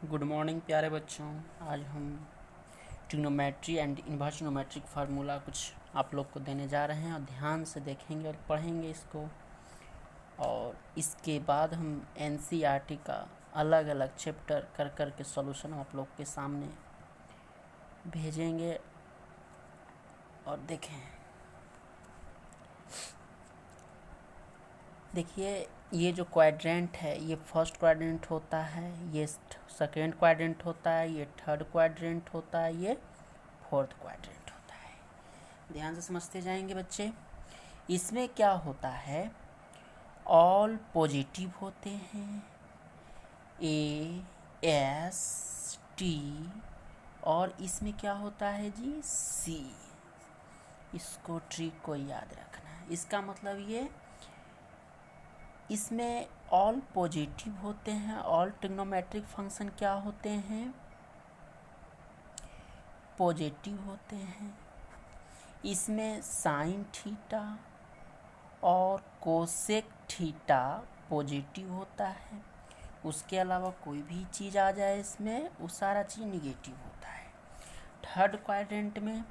Good morning प्यारे बच्चों। आज हम trigonometry and inverse trigonometric formula कुछ आप लोग को देने जा रहे हैं और ध्यान से देखेंगे और पढ़ेंगे इसको। और इसके बाद हम एनसीईआरटी का अलग अलग चैप्टर कर कर के सॉल्यूशन आप लोग के सामने भेजेंगे और देखें। देखिए, ये जो क्वाड्रेंट है ये फर्स्ट क्वाड्रेंट होता है, ये सेकेंड क्वाड्रेंट होता है, ये थर्ड क्वाड्रेंट होता है, ये फोर्थ क्वाड्रेंट होता है। ध्यान से समझते जाएंगे बच्चे। इसमें क्या होता है, ऑल पॉजिटिव होते हैं, ए एस टी, और इसमें क्या होता है जी, सी। इसको ट्रिक को याद रखना है। इसका मतलब ये, इसमें ऑल पॉजिटिव होते हैं। ऑल ट्रिग्नोमेट्रिक फंक्शन क्या होते हैं, पॉजिटिव होते हैं। इसमें साइन थीटा और कोसेक थीटा पॉजिटिव होता है। उसके अलावा कोई भी चीज़ आ जाए इसमें, वो सारा चीज़ निगेटिव होता है। थर्ड क्वाड्रेंट में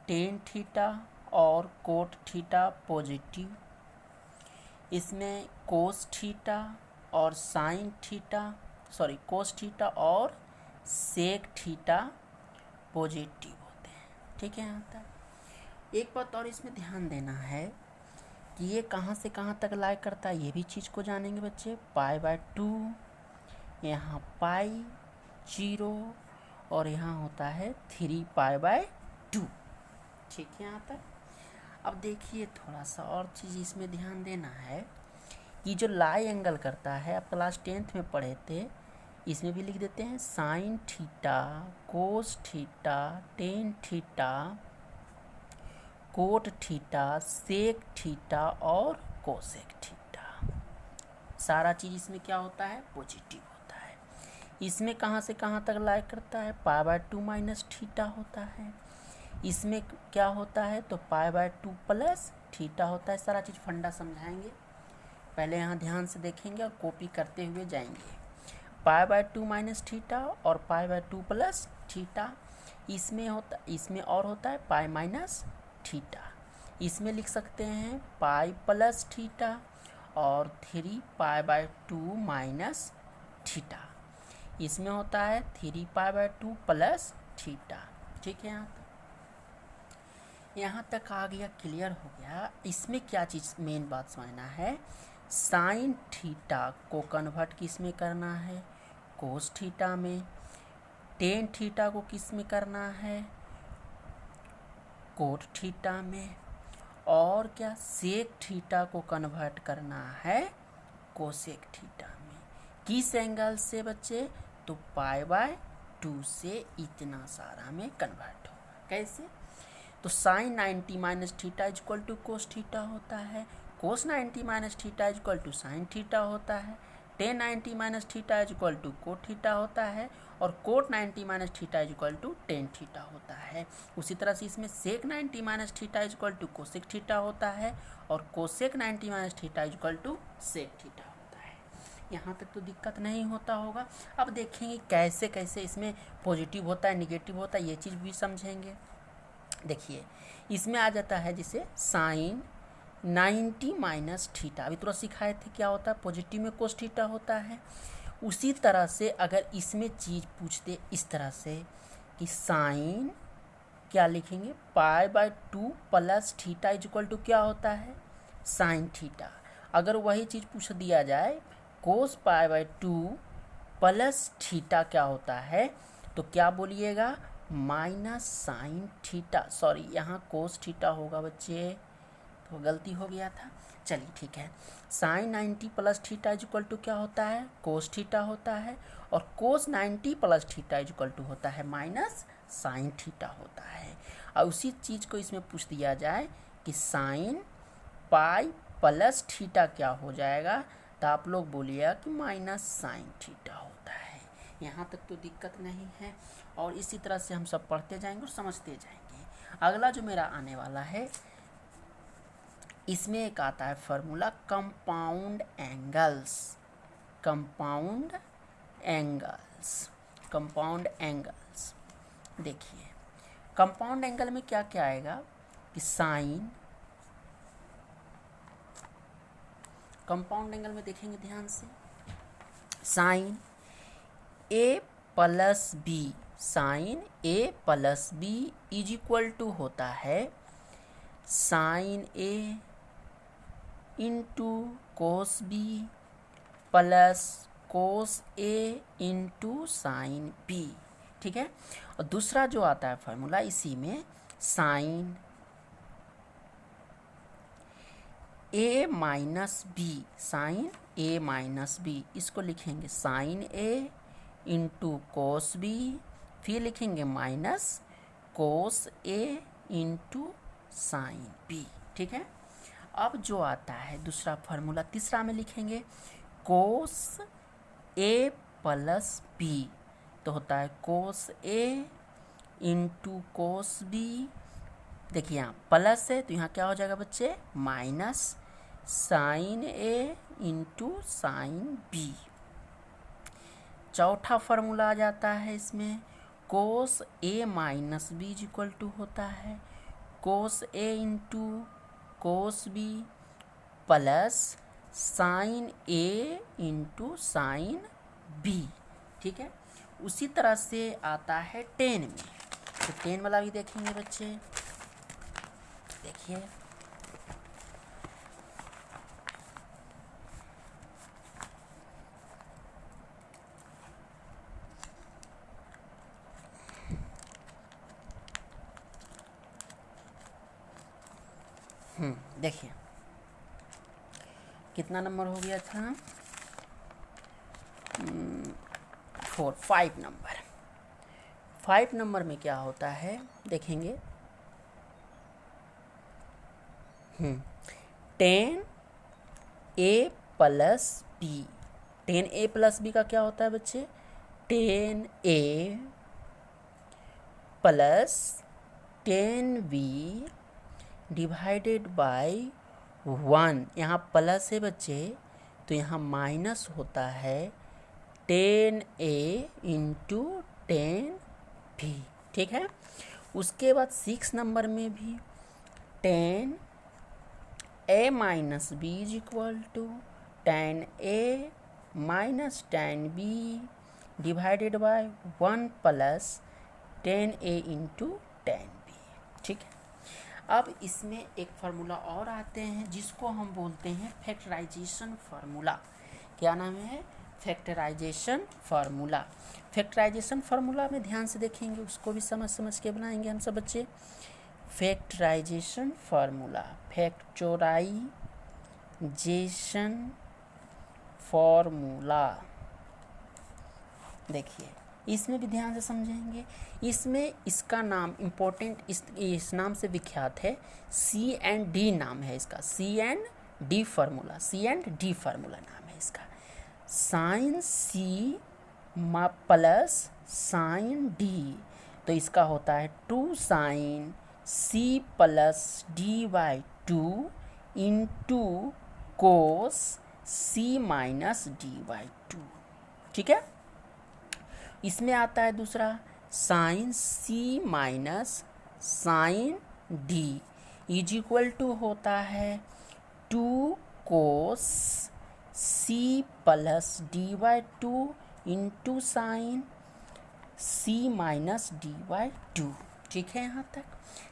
टेन थीटा और कोट थीटा पॉजिटिव। इसमें कोस थीटा और साइन थीटा, कोस थीटा और सेक थीटा पॉजिटिव होते हैं। ठीक है। यहाँ तक एक बात और इसमें ध्यान देना है कि ये कहाँ से कहाँ तक लाई करता है, ये भी चीज़ को जानेंगे बच्चे। π/2, यहाँ पाई 0 और यहाँ होता है 3π/2। ठीक है यहाँ तक। अब देखिए, थोड़ा सा और चीज़ इसमें ध्यान देना है कि जो लाई एंगल करता है, आप क्लास 10th में पढ़े थे, इसमें भी लिख देते हैं sine theta, cos theta, tan theta, cot theta, sec theta और कोसेक थीटा। सारा चीज़ इसमें क्या होता है, पॉजिटिव होता है। इसमें कहाँ से कहाँ तक लाई करता है, π/2 माइनस थीटा होता है। इसमें क्या होता है, तो π/2 प्लस थीटा होता है। सारा चीज़ फंडा समझाएंगे, पहले यहाँ ध्यान से देखेंगे और कॉपी करते हुए जाएंगे। π/2 माइनस थीटा और π/2 प्लस थीटा। इसमें और होता है पाई माइनस थीटा। इसमें लिख सकते हैं पाई प्लस थीटा और 3π/2 माइनस थीटा। इसमें होता है 3π/2 प्लस थीटा। ठीक है। यहाँ तक आ गया, क्लियर हो गया। इसमें क्या चीज़ मेन बात समझना है, साइन थीटा को कन्वर्ट किस में करना है, कोस थीटा में। टेन थीटा को किस में करना है, कोट थीटा में। और क्या, सेक थीटा को कन्वर्ट करना है कोसेक थीटा में। किस एंगल से बच्चे, तो π/2 से इतना सारा में कन्वर्ट होगा। कैसे, तो sine 90 minus theta is equal to cos theta होता है, cos 90 minus theta is equal to sine theta होता है, tan 90 minus theta is equal to cot theta होता है, और cot 90 minus theta is equal to tan theta होता है। उसी तरह से इसमें sec 90 minus theta is equal to cosec theta होता है, और cosec 90 minus theta is equal to sec theta होता है। यहाँ तक तो दिक्कत नहीं होता होगा। अब देखेंगे कैसे कैसे इसमें पॉजिटिव होता है, निगेटिव होता है, ये चीज़ भी समझेंगे। देखिए, इसमें आ जाता है जिसे साइन 90 माइनस थीटा, अभी तुरंत सिखाए थे क्या होता है, पॉजिटिव में कोस थीटा होता है। उसी तरह से अगर इसमें चीज़ पूछते इस तरह से कि साइन क्या लिखेंगे, π/2 प्लस थीटा इजक्वल टू क्या होता है, साइन थीटा। अगर वही चीज़ पूछ दिया जाए कोस π/2 प्लस थीटा क्या होता है, तो क्या बोलिएगा, माइनस साइन थीटा। यहाँ कोस थीटा होगा बच्चे, तो गलती हो गया था। चलिए ठीक है, sine 90 plus theta is equal to क्या होता है, कोस थीटा होता है, और cos 90 plus theta is equal to होता है माइनस साइन थीटा होता है। और उसी चीज़ को इसमें पूछ दिया जाए कि साइन पाई प्लस थीटा क्या हो जाएगा, तो आप लोग बोलिएगा कि माइनस साइन थीटा होता है। यहाँ तक तो दिक्कत नहीं है, और इसी तरह से हम सब पढ़ते जाएंगे और समझते जाएंगे। अगला जो मेरा आने वाला है, इसमें एक आता है formula compound angles. Compound angle compound angles. देखिए कंपाउंड एंगल में क्या क्या आएगा कि साइन, कंपाउंड एंगल में देखेंगे ध्यान से, sine A plus B, sine A plus B is equal to होता है sine A into cos B plus cos A into sine B. ठीक है, और दूसरा जो आता है फार्मूला इसी में, sign A minus B, sine A minus B, इसको लिखेंगे sine A into cos B, फिर लिखेंगे minus cos A into sine B. ठीक है, अब जो आता है दूसरा फार्मूला तीसरा में लिखेंगे कोस ए प्लस बी, तो होता है cos A into cos B. देखिए यहाँ प्लस है तो यहाँ क्या हो जाएगा बच्चे, minus sine A into sine B. चौथा फार्मूला आ जाता है इसमें, cos A minus B is equal to होता है cos A into cos B plus sine A into sine B. ठीक है, उसी तरह से आता है 10 में, तो 10 वाला भी देखेंगे बच्चे। देखिए देखिए कितना नंबर हो गया था, 5 नंबर। 5 नंबर में क्या होता है देखेंगे, 10 ए प्लस बी, 10 ए प्लस बी का क्या होता है बच्चे, 10 ए प्लस 10 बी डिवाइडेड बाय 1। यहाँ प्लस है बच्चे तो यहाँ माइनस होता है 10 ए इंटू 10 भी। ठीक है, उसके बाद 6 नंबर में भी 10 A minus B is equal to 10 A minus 10 B divided by 1 plus 10 A into 10 B. ठीक है, अब इसमें एक फार्मूला और आते हैं जिसको हम बोलते हैं फैक्टराइजेशन फार्मूला। क्या नाम है, फैक्टराइजेशन फार्मूला। फैक्टराइजेशन फार्मूला में ध्यान से देखेंगे, उसको भी समझ के बनाएंगे हम सब बच्चे। फैक्टराइजेशन फार्मूला, फैक्टराइजेशन फार्मूला, देखिए इसमें भी ध्यान से समझेंगे। इसमें इसका नाम इम्पोर्टेंट, इस नाम से विख्यात है, सी एंड डी नाम है इसका, C and D formula, C and D formula नाम है इसका। Sine C plus sine D, तो इसका होता है 2 sine C plus D by 2 into cos C minus D by 2। ठीक है, इसमें आता है दूसरा sine C minus sine D is equal to होता है 2 cos C plus D by 2 into sine C minus D by 2। ठीक है, यहाँ तक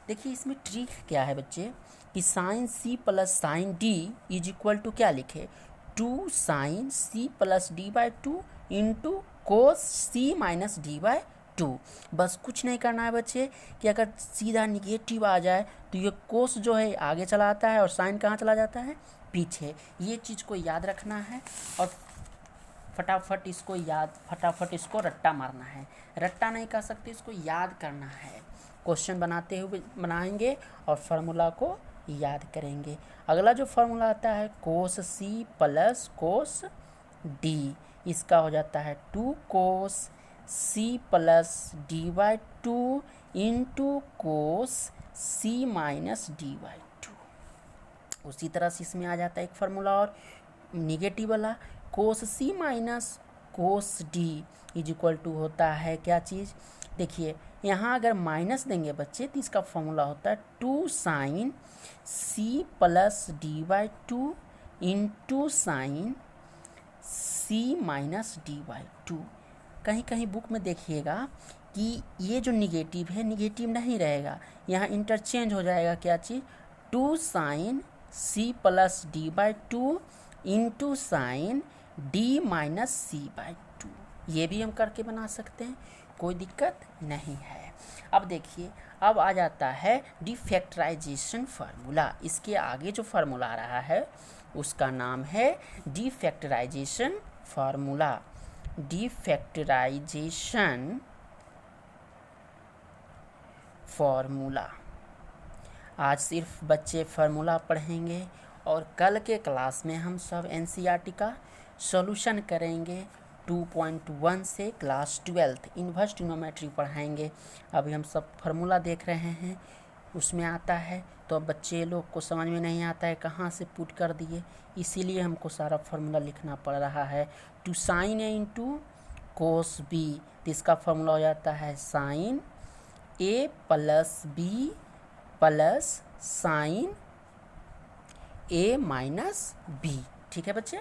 देखिए इसमें ट्रिक क्या है बच्चे कि sine C plus sine D is equal to क्या लिखे, 2 sine C plus D by 2 into cos C minus D by 2। बस कुछ नहीं करना है बच्चे कि अगर सीधा निगेटिव आ जाए तो ये कोस जो है आगे चला आता है और साइन कहाँ चला जाता है, पीछे। ये चीज़ को याद रखना है और फटाफट इसको रट्टा मारना है। रट्टा नहीं कर सकते, इसको याद करना है। क्वेश्चन बनाते हुए बनाएंगे और फार्मूला को याद करेंगे। अगला जो फार्मूला आता है कोस सी प्लस कोस डी, इसका हो जाता है 2 cos C plus D by 2 into cos C minus D by 2। उसी तरह से इसमें आ जाता है एक फार्मूला और निगेटिव वाला, cos C minus cos D is equal to होता है क्या चीज़, देखिए यहाँ अगर माइनस देंगे बच्चे तो इसका फॉर्मूला होता है 2 sine C plus D by two into sine C minus D by two. कहीं कहीं बुक में देखिएगा कि ये जो निगेटिव है निगेटिव नहीं रहेगा, यहाँ इंटरचेंज हो जाएगा क्या चीज़, 2 sine C plus D by two into sine D minus C by two. ये भी हम करके बना सकते हैं, कोई दिक्कत नहीं है। अब देखिए अब आ जाता है डिफैक्टराइजेशन फार्मूला। इसके आगे जो फार्मूला आ रहा है उसका नाम है डिफैक्टराइजेशन फार्मूला। डिफैक्टराइजेशन फार्मूला। आज सिर्फ बच्चे फार्मूला पढ़ेंगे और कल के क्लास में हम सब एनसीईआरटी का सॉल्यूशन करेंगे। 2.1 से क्लास 12 इन्वर्स ट्रिग्नोमेट्री पढ़ाएंगे। अभी हम सब फार्मूला देख रहे हैं, उसमें आता है तो अब बच्चे लोग को समझ में नहीं आता है कहाँ से पुट कर दिए, इसीलिए हमको सारा फार्मूला लिखना पड़ रहा है। Two sine A into cos B, तो इसका फार्मूला हो जाता है sine A plus B plus sine A minus B. ठीक है बच्चे।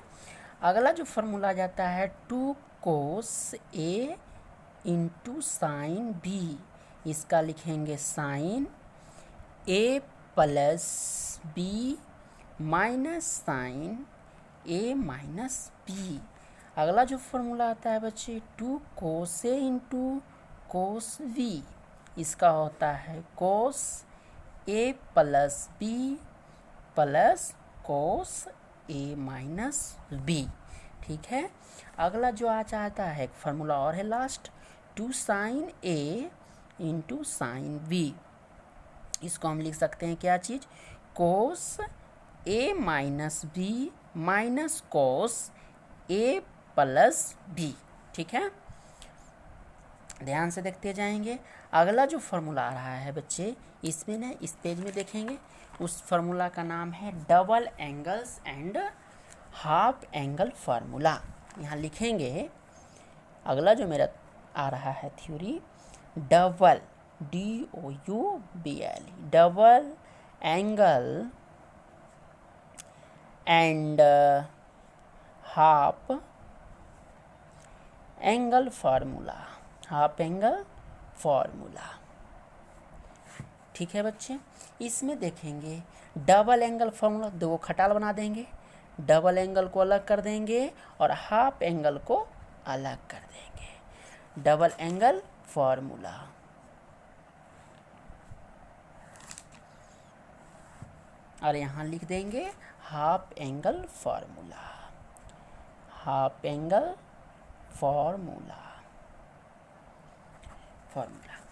अगला जो फार्मूला जाता है 2 cos A into sine B, इसका लिखेंगे sine A plus B minus sine A minus B. अगला जो फार्मूला आता है बच्चे 2 cos A into cos we, इसका होता है cos A plus B plus cos A minus B. ठीक है। अगला जो आ जाता है एक फार्मूला और है last 2 sign A into sine B, इसको हम लिख सकते हैं क्या चीज़, कोस A minus B minus cos A plus B. ठीक है, ध्यान से देखते जाएंगे। अगला जो फार्मूला आ रहा है बच्चे, इसमें ना इस पेज में देखेंगे, उस फार्मूला का नाम है double angles and half angle formula. यहाँ लिखेंगे अगला जो मेरा आ रहा है theory, double DOUBLE double angle and half angle formula. Half angle formula. ठीक है बच्चे। इसमें देखेंगे डबल एंगल फार्मूला, दो खटाल बना देंगे, डबल एंगल को अलग कर देंगे और हाफ एंगल को अलग कर देंगे। Double angle formula. और यहाँ लिख देंगे half angle formula. Half angle formula.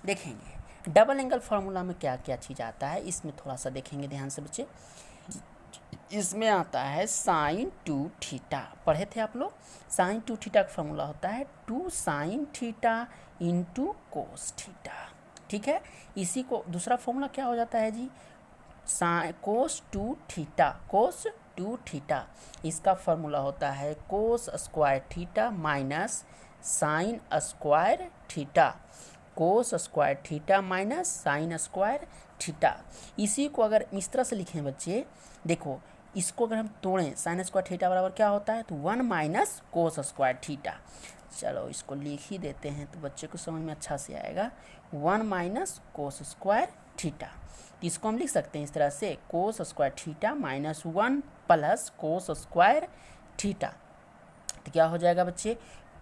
देखेंगे डबल एंगल फार्मूला में क्या क्या चीज़ आता है, इसमें थोड़ा सा देखेंगे ध्यान से बच्चे। इसमें आता है साइन 2 थीटा, पढ़े थे आप लोग। साइन 2 थीटा का फार्मूला होता है 2 sine theta into cos theta. ठीक है। इसी को दूसरा फार्मूला क्या हो जाता है जी, कोस 2 थीटा। कोस 2 थीटा इसका फार्मूला होता है कोस square theta minus sine square theta. Cos square theta minus sine square theta. इसी को अगर इस तरह से लिखें बच्चे, देखो इसको अगर हम तोड़ें, साइन स्क्वायर थीटा बराबर क्या होता है, तो 1 माइनस कोस स्क्वायर थीटा। चलो इसको लिख ही देते हैं तो बच्चे को समझ में अच्छा से आएगा। 1 माइनस कोस स्क्वायर थीटा, तो इसको हम लिख सकते हैं इस तरह से, कोस स्क्वायर थीटा माइनस 1 प्लस कोस स्क्वायर थीटा। तो क्या हो जाएगा बच्चे,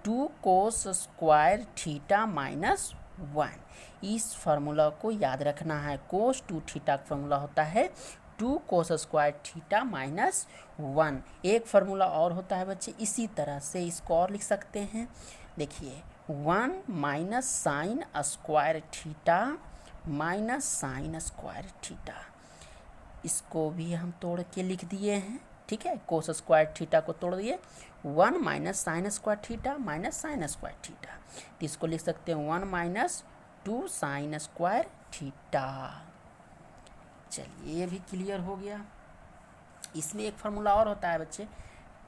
2 कोस स्क्वायर थीटा माइनस 1। इस फार्मूला को याद रखना है। कोस 2 थीटा का फार्मूला होता है 2 कोस स्क्वायर थीटा माइनस 1। एक फार्मूला और होता है बच्चे, इसी तरह से इसको और लिख सकते हैं। देखिए 1 minus sine square theta minus sine square theta, इसको भी हम तोड़ के लिख दिए हैं। ठीक है, कोस स्क्वायर थीटा को तोड़ दिए, 1 minus sine square theta minus sine square theta, तो इसको लिख सकते हैं 1 माइनस 2 साइन स्क्वायर थीटा। चलिए ये भी क्लियर हो गया। इसमें एक फार्मूला और होता है बच्चे,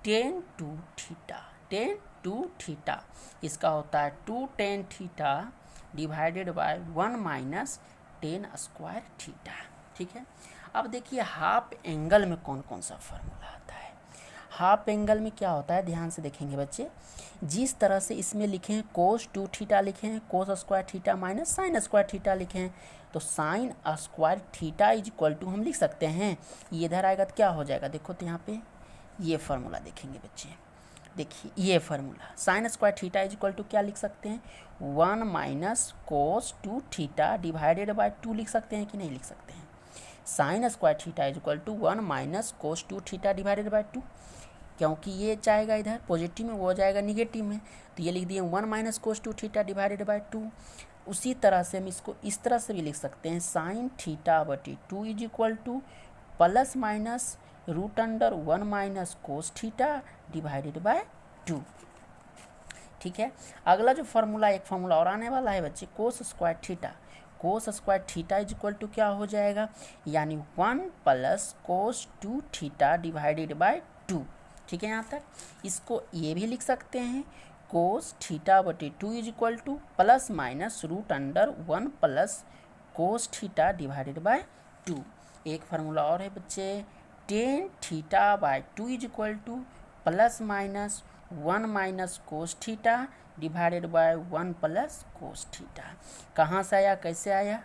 tan 2 थीटा। टेन टू थीटा, इसका होता है 2 tan theta divided by 1 minus tan square theta. ठीक है, अब देखिए हाफ एंगल में कौन कौन सा फॉर्मूला आता है। हाफ एंगल में क्या होता है, ध्यान से देखेंगे बच्चे, जिस तरह से इसमें लिखे हैं कोस 2 थीटा लिखे हैं, cos square theta minus sine square theta लिखे हैं, तो sine square theta is equal to हम लिख सकते हैं, ये इधर आएगा तो क्या हो जाएगा, देखो तो यहाँ पे ये फार्मूला देखेंगे बच्चे, देखिए ये formula sine square theta is equal to क्या लिख सकते हैं, 1 minus cos 2 theta divided by 2 लिख सकते हैं कि नहीं लिख सकते हैं। Sine square theta is equal to 1 minus cos 2 theta divided by 2, क्योंकि ये जाएगा इधर पॉजिटिव में, वो जाएगा निगेटिव में, तो ये लिख दिए 1 minus cos 2 theta divided by 2। उसी तरह से हम इसको इस तरह से भी लिख सकते हैं, साइन थीटा बटी 2 is equal to plus minus root under 1 minus cos theta divided by 2। ठीक है, अगला जो फार्मूला, एक फार्मूला और आने वाला है बच्चे, cos square theta, cos square theta is equal to क्या हो जाएगा, यानी 1 plus cos 2 theta divided by 2। ठीक है, यहाँ तक इसको ये भी लिख सकते हैं, कोस थीटा बटे 2 is equal to plus minus root under 1 plus cos theta divided by 2। एक फार्मूला और है बच्चे, tan theta by 2 is equal to plus minus 1 minus cos theta divided by 1 plus cos theta. कहाँ से आया, कैसे आया,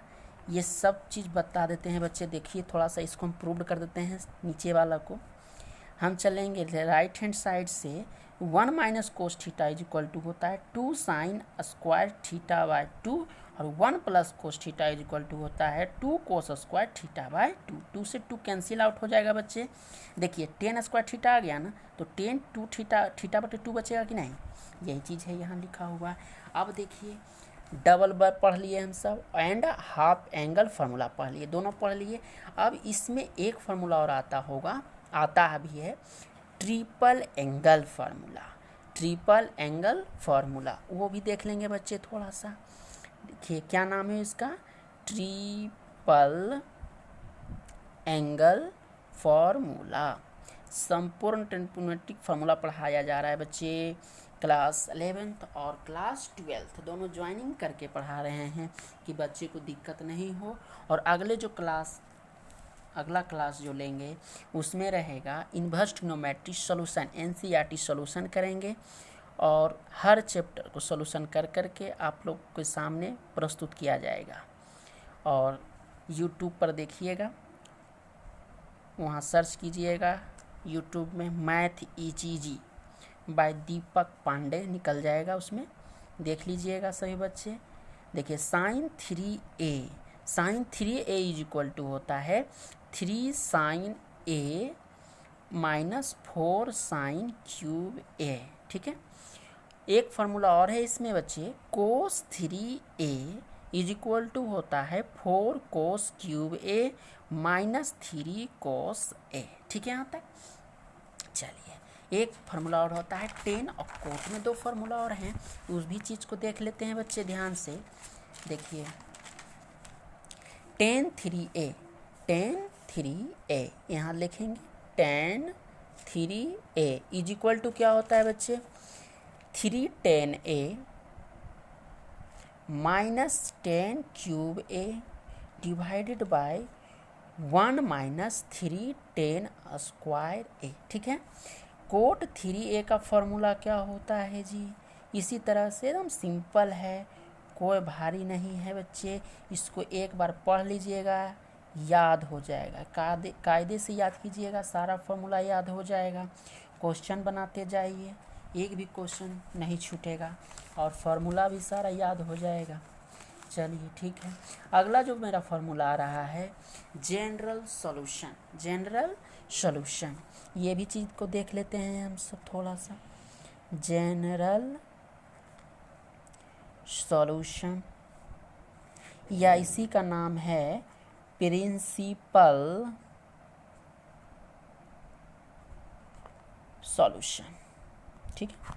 ये सब चीज़ बता देते हैं बच्चे। देखिए थोड़ा सा इसको हम प्रूव कर देते हैं, नीचे वाला को हम चलेंगे राइट हैंड साइड से, 1 minus cos theta is equal to होता है 2 साइन स्क्वायर थीटा बाय 2, और 1 plus cos theta is equal to होता है 2 कोस स्क्वायर थीटा बाय 2। 2 से 2 कैंसिल आउट हो जाएगा बच्चे। देखिए टेन स्क्वायर थीटा आ गया ना, तो टेन 2 थीटा बटे 2 बचेगा कि नहीं, यही चीज़ है यहाँ लिखा हुआ। अब देखिए डबल बार पढ़ लिए हम सब, एंड हाफ एंगल फार्मूला पढ़ लिए, दोनों पढ़ लिए। अब इसमें एक फार्मूला और आता भी है, triple angle formula, triple angle formula, वो भी देख लेंगे बच्चे थोड़ा सा। देखिए क्या नाम है इसका, ट्रिपल एंगल फार्मूला। संपूर्ण ट्रिग्नोमेट्रिक फार्मूला पढ़ाया जा रहा है बच्चे, क्लास 11th और क्लास 12th दोनों ज्वाइनिंग करके पढ़ा रहे हैं कि बच्चे को दिक्कत नहीं हो। और अगला क्लास जो लेंगे उसमें रहेगा inverse trigonometry solution, NCERT solution करेंगे, और हर चैप्टर को सॉल्यूशन कर करके आप लोग के सामने प्रस्तुत किया जाएगा। और यूट्यूब पर देखिएगा, वहाँ सर्च कीजिएगा यूट्यूब में मैथ ईजी बाय दीपक पांडे निकल जाएगा, उसमें देख लीजिएगा सभी बच्चे। देखिए sign 3a is equal to होता है 3 sine a minus 4 sine cube a। ठीक है, एक फार्मूला और है इसमें बच्चे, कोस 3a इज इक्वल टू होता है 4 cos cube a minus 3 cos a। ठीक है, यहाँ तक चलिए। एक फार्मूला और होता है टेन और कोट में 2 फार्मूला और हैं, उस भी चीज़ को देख लेते हैं बच्चे ध्यान से। देखिए tan 3a यहाँ लिखेंगे, tan 3a is equal to क्या होता है बच्चे, 3 tan a minus 10 cube a divided by 1 minus 3 tan square a। ठीक है, कोट 3a का फॉर्मूला क्या होता है जी, इसी तरह से एकदम सिंपल है, कोई भारी नहीं है बच्चे। इसको एक बार पढ़ लीजिएगा, याद हो जाएगा, कायदे से याद कीजिएगा, सारा फॉर्मूला याद हो जाएगा। क्वेश्चन बनाते जाइए, एक भी क्वेश्चन नहीं छूटेगा, और फार्मूला भी सारा याद हो जाएगा। चलिए ठीक है, अगला जो मेरा फार्मूला आ रहा है जनरल सॉल्यूशन, ये भी चीज़ को देख लेते हैं हम सब थोड़ा सा। जनरल सॉल्यूशन, या इसी का नाम है प्रिंसिपल सॉल्यूशन। ठीक है,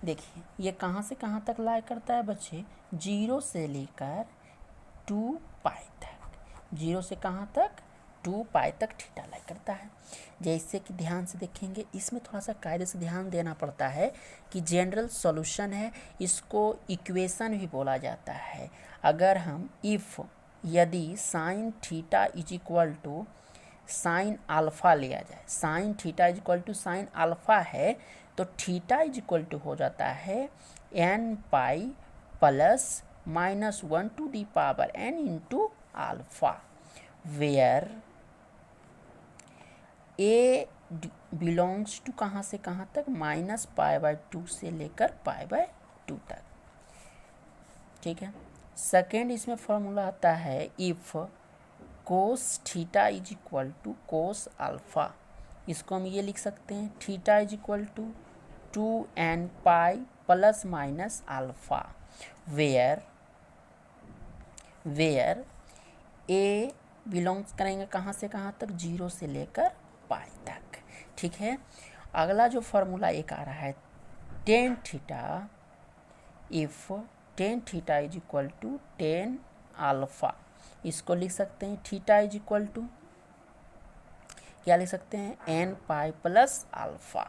देखिए ये कहाँ से कहाँ तक लाई करता है बच्चे, 0 से लेकर 2 पाई तक, 0 से कहाँ तक 2 पाई तक थीटा लाई करता है। जैसे कि ध्यान से देखेंगे, इसमें थोड़ा सा कायदे से ध्यान देना पड़ता है कि जनरल सॉल्यूशन है, इसको इक्वेशन भी बोला जाता है। अगर हम यदि sine theta is equal to sine alpha लिया जाए, sine theta is equal to sine alpha है, तो थीटा इज इक्वल टू हो जाता है n pi plus -1 to the power n into alpha, where a belongs to कहाँ से कहाँ तक, -π/2 से लेकर π/2 तक। ठीक है। सेकेंड इसमें फॉर्मूला आता है if cos theta is equal to cos alpha, इसको हम ये लिख सकते हैं theta is equal to 2n pi plus minus alpha, where a belongs करेंगे कहाँ से कहाँ तक, 0 से लेकर पाई तक। ठीक है। अगला जो फॉर्मूला एक आ रहा है tan theta, if tan theta is equal to tan alpha, इसको लिख सकते हैं थीटा इज इक्वल टू क्या लिख सकते हैं, n pi plus alpha,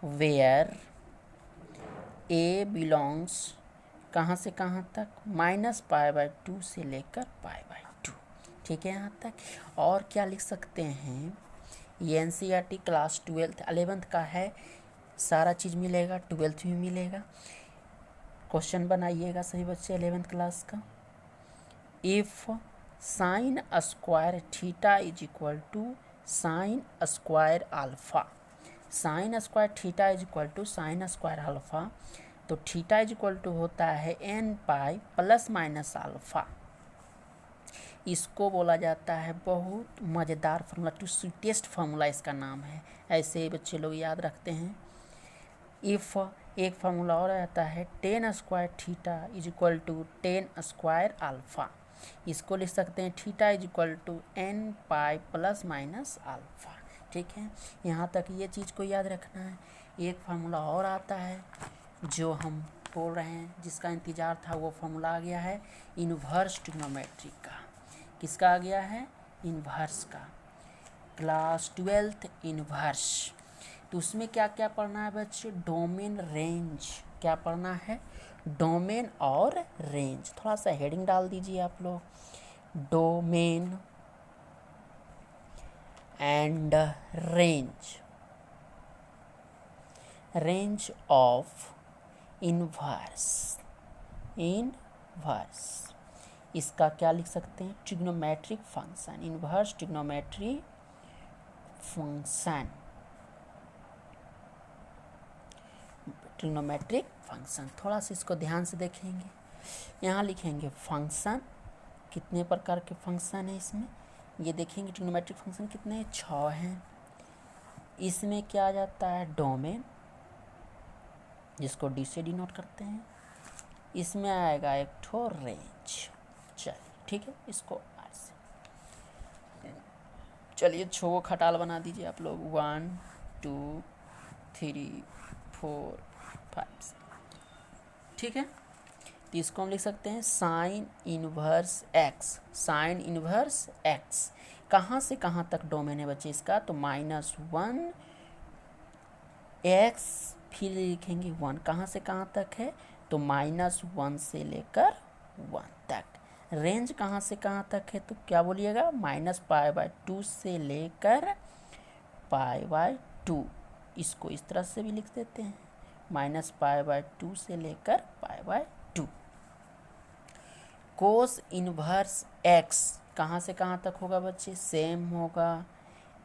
where a belongs कहाँ से कहाँ तक, -π/2 से लेकर π/2। ठीक है यहाँ तक। और क्या लिख सकते हैं, ये NCERT क्लास 12 11th का है, सारा चीज़ मिलेगा, 12th भी मिलेगा। क्वेश्चन बनाइएगा सभी बच्चे 11th क्लास का। If sine square theta is equal to sine square alpha, sine square theta is equal to sine square alpha, तो थीटा इज इक्वल टू होता है n pi plus minus alpha. इसको बोला जाता है बहुत मज़ेदार फार्मूला, टू स्वीटेस्ट फार्मूला इसका नाम है, ऐसे बच्चे लोग याद रखते हैं। इफ़ एक फार्मूला और आता है tan square theta is equal to tan square alpha, इसको लिख सकते हैं theta is equal to n pi plus minus alpha. ठीक है। यहाँ तक ये चीज़ को याद रखना है। एक फार्मूला और आता है जो हम बोल रहे हैं, जिसका इंतज़ार था, वो फार्मूला आ गया है इन्वर्स ट्रिग्नोमेट्री का। किसका आ गया है, इन्वर्स का, क्लास 12th इन्वर्स। तो उसमें क्या क्या पढ़ना है बच्चे, डोमेन रेंज, क्या पढ़ना है, डोमेन और रेंज। थोड़ा सा हेडिंग डाल दीजिए आप लोग, domain and range, range of inverse, इसका क्या लिख सकते हैं, trigonometric function, inverse trigonometry function, trigonometric function. थोड़ा सा इसको ध्यान से देखेंगे, यहाँ लिखेंगे फंक्शन, कितने प्रकार के फंक्शन है इसमें, ये देखेंगे ट्रिग्नोमेट्रिक फंक्शन कितने हैं, 6 हैं। इसमें क्या आ जाता है, डोमेन, जिसको डी से डिनोट करते हैं, इसमें आएगा एक ठो रेंज। चलिए ठीक है, इसको आर से, चलिए 6 खटाल बना दीजिए आप लोग, 1 2 3 4 5। ठीक है। तो इसको हम लिख सकते हैं sine inverse x, sine inverse x कहाँ से कहाँ तक डोमेन है बच्चे इसका, तो -1 एक्स, फिर लिखेंगे 1, कहाँ से कहाँ तक है, तो -1 से लेकर 1 तक। रेंज कहाँ से कहाँ तक है, तो क्या बोलिएगा, -π/2 से लेकर π/2, इसको इस तरह से भी लिख देते हैं, -π/2 से लेकर π/2। कोस इनवर्स एक्स कहाँ से कहाँ तक होगा बच्चे, सेम होगा,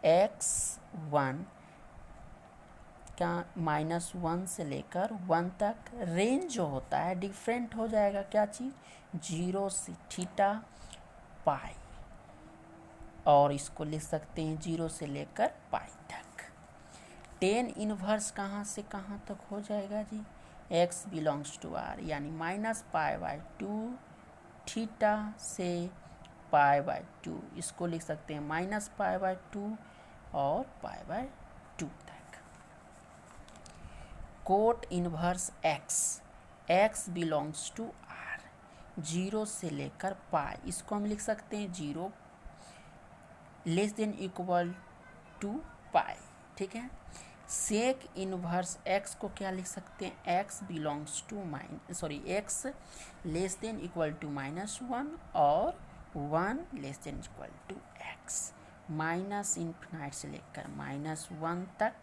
x1 क्या, -1 से लेकर 1 तक। रेंज जो होता है डिफरेंट हो जाएगा, क्या चीज़, 0 से थीटा पाई, और इसको लिख सकते हैं 0 से लेकर पाई तक। टेन इनवर्स कहाँ से कहाँ तक हो जाएगा जी, x बिलोंग्स टू r, यानी -π/2 थीटा से π/2, इसको लिख सकते हैं -π/2 और π/2 तक। Cot inverse x belongs to r, 0 से लेकर पाई, इसको हम लिख सकते हैं 0 लेस देन इक्वल टू पाई, ठीक है। सेक इनवर्स एक्स को क्या लिख सकते हैं, x belongs to x less than equal to -1 और 1 less than equal to x, minus infinite से लेकर -1 तक,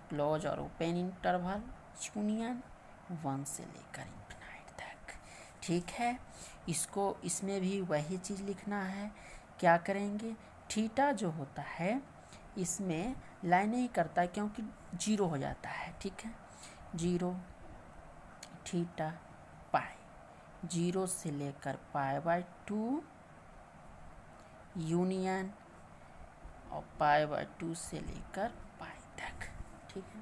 क्लोज और ओपन इंटरवल यूनियन 1 से लेकर इन्फिनाइट तक, ठीक है। इसको इसमें भी वही चीज़ लिखना है। क्या करेंगे, थीटा जो होता है इसमें लाइन नहीं करता है क्योंकि 0 हो जाता है, ठीक है। 0 थीटा पाई, 0 से लेकर π/2 यूनियन और π/2 से लेकर पाई तक, ठीक है।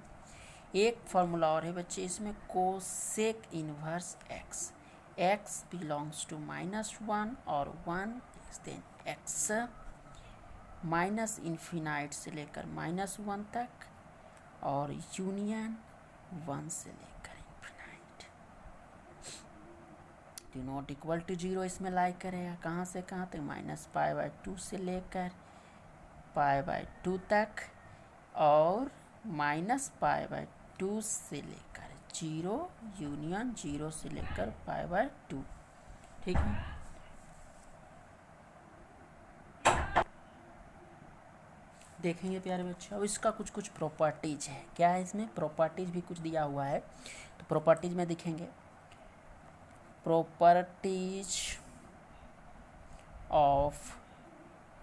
एक फॉर्मूला और है बच्चे इसमें, cosec inverse x, x belongs to -1 और 1 देन एक्स, माइनस इन्फिनाइट से लेकर -1 तक और यूनियन 1 से लेकर infinite, do not equal to 0 इसमें लाई करेगा। कहाँ से कहाँ तक, -π/2 से लेकर π/2 तक और -π/2 से लेकर 0 यूनियन 0 से लेकर π/2, ठीक है। देखेंगे प्यारे बच्चे, अब इसका कुछ कुछ प्रॉपर्टीज है। क्या है इसमें, प्रॉपर्टीज भी कुछ दिया हुआ है, तो प्रॉपर्टीज में दिखेंगे, properties of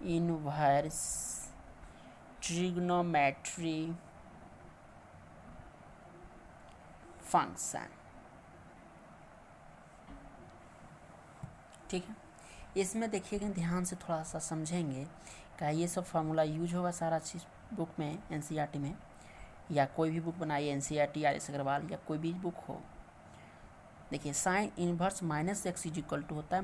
inverse trigonometry function, ठीक है। इसमें देखिएगा ध्यान से थोड़ा सा समझेंगे क्या ये सब फार्मूला यूज होगा सारा चीज़ बुक में, एनसीईआरटी में, या कोई भी बुक बनाइए एनसीईआरटी RS अग्रवाल या कोई भी बुक हो। देखिए sine inverse -x is equal to होता है